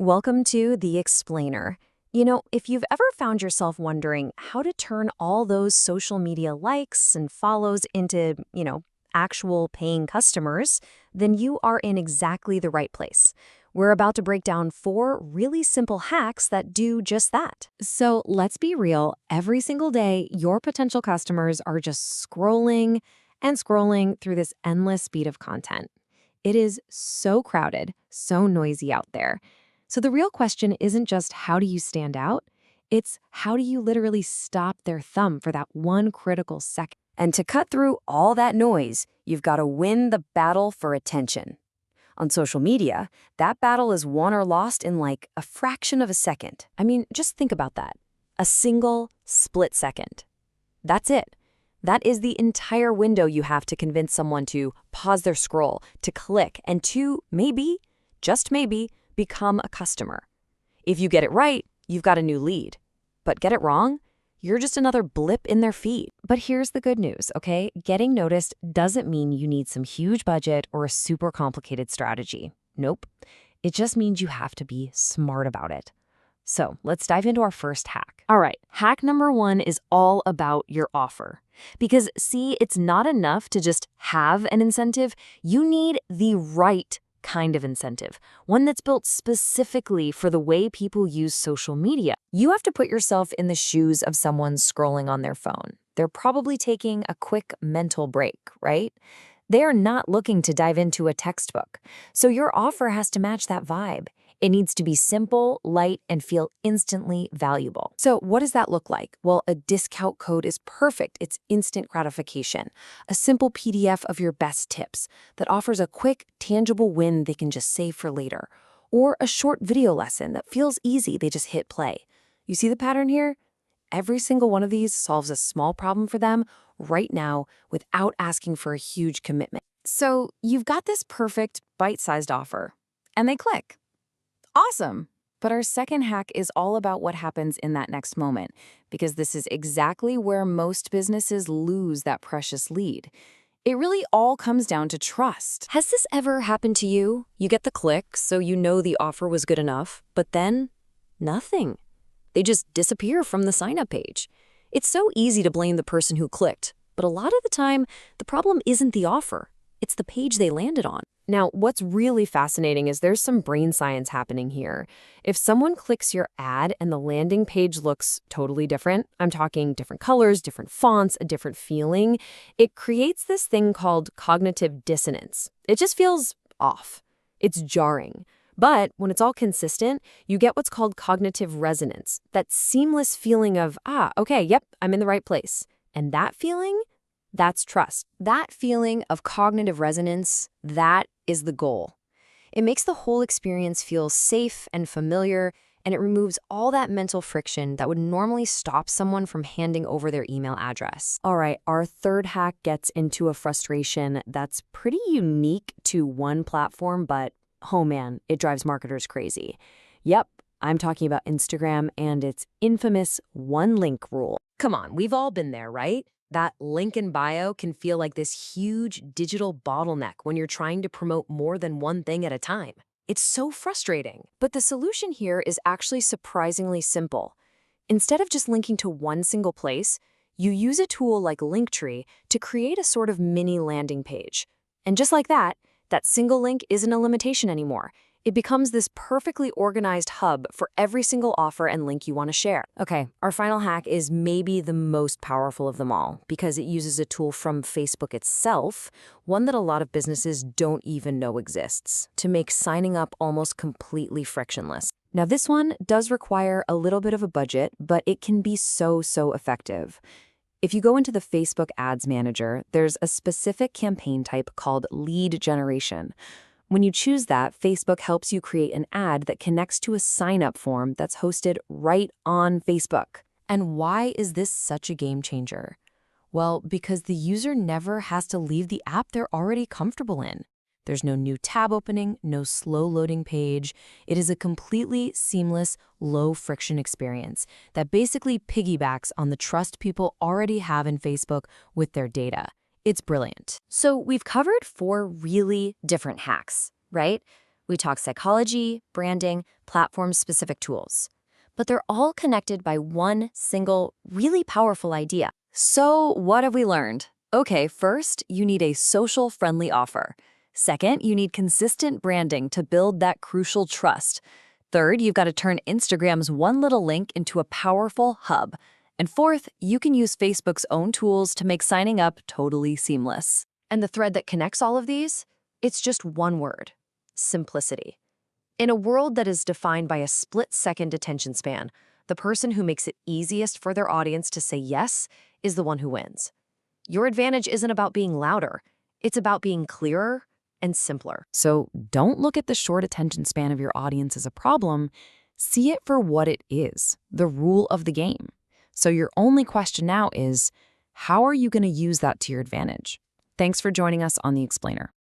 Welcome to The Explainer. If you've ever found yourself wondering how to turn all those social media likes and follows into, actual paying customers, then you are in exactly the right place. We're about to break down 4 really simple hacks that do just that. So let's be real. Every single day, your potential customers are just scrolling and scrolling through this endless speed of content. It is so crowded, so noisy out there. So the real question isn't just how do you stand out? It's how do you literally stop their thumb for that one critical second? And to cut through all that noise, you've got to win the battle for attention. On social media, that battle is won or lost in like a fraction of a second. I mean, just think about that. A single split second. That's it. That is the entire window you have to convince someone to pause their scroll, to click, and to maybe, just maybe, become a customer. If you get it right, you've got a new lead. But get it wrong, you're just another blip in their feed. But here's the good news, okay? Getting noticed doesn't mean you need some huge budget or a super complicated strategy. Nope. It just means you have to be smart about it. So let's dive into our first hack. All right, hack number 1 is all about your offer. Because see, it's not enough to just have an incentive. You need the right kind of incentive, one that's built specifically for the way people use social media. You have to put yourself in the shoes of someone scrolling on their phone. They're probably taking a quick mental break, right? They are not looking to dive into a textbook. So your offer has to match that vibe. It needs to be simple, light, and feel instantly valuable. So what does that look like? Well, a discount code is perfect. It's instant gratification. A simple PDF of your best tips that offers a quick, tangible win they can just save for later. Or a short video lesson that feels easy, they just hit play. You see the pattern here? Every single one of these solves a small problem for them right now without asking for a huge commitment. So you've got this perfect, bite-sized offer, and they click. Awesome. But our second hack is all about what happens in that next moment, because this is exactly where most businesses lose that precious lead. It really all comes down to trust. Has this ever happened to you? You get the click, so you know the offer was good enough, but then nothing. They just disappear from the sign-up page. It's so easy to blame the person who clicked, but a lot of the time, the problem isn't the offer. It's the page they landed on. Now, what's really fascinating is there's some brain science happening here. If someone clicks your ad and the landing page looks totally different, I'm talking different colors, different fonts, a different feeling, it creates this thing called cognitive dissonance. It just feels off. It's jarring. But when it's all consistent, you get what's called cognitive resonance, that seamless feeling of, okay, yep, I'm in the right place. And that feeling, that's trust. That feeling of cognitive resonance, that is the goal. It makes the whole experience feel safe and familiar, and it removes all that mental friction that would normally stop someone from handing over their email address. All right, our third hack gets into a frustration that's pretty unique to one platform, but oh man, it drives marketers crazy. Yep, I'm talking about Instagram and its infamous one link rule. Come on, we've all been there, right? That link in bio can feel like this huge digital bottleneck when you're trying to promote more than one thing at a time. It's so frustrating. But the solution here is actually surprisingly simple. Instead of just linking to one single place, you use a tool like Linktree to create a sort of mini landing page. And just like that single link isn't a limitation anymore. It becomes this perfectly organized hub for every single offer and link you want to share. Okay, our final hack is maybe the most powerful of them all because it uses a tool from Facebook itself, one that a lot of businesses don't even know exists, to make signing up almost completely frictionless. Now, this one does require a little bit of a budget, but it can be so effective. If you go into the Facebook Ads Manager, there's a specific campaign type called lead generation. When you choose that, Facebook helps you create an ad that connects to a sign-up form that's hosted right on Facebook. And why is this such a game changer? Well, because the user never has to leave the app they're already comfortable in. There's no new tab opening, no slow loading page. It is a completely seamless, low-friction experience that basically piggybacks on the trust people already have in Facebook with their data. It's brilliant. So we've covered 4 really different hacks, right? We talk psychology, branding, platform-specific tools. But they're all connected by one single, really powerful idea. So what have we learned? Okay, first, you need a social-friendly offer. Second, you need consistent branding to build that crucial trust. Third, you've got to turn Instagram's one little link into a powerful hub. And fourth, you can use Facebook's own tools to make signing up totally seamless. And the thread that connects all of these? It's just one word: simplicity. In a world that is defined by a split-second attention span, the person who makes it easiest for their audience to say yes is the one who wins. Your advantage isn't about being louder. It's about being clearer and simpler. So don't look at the short attention span of your audience as a problem. See it for what it is, the rule of the game. So your only question now is, how are you going to use that to your advantage? Thanks for joining us on The Explainer.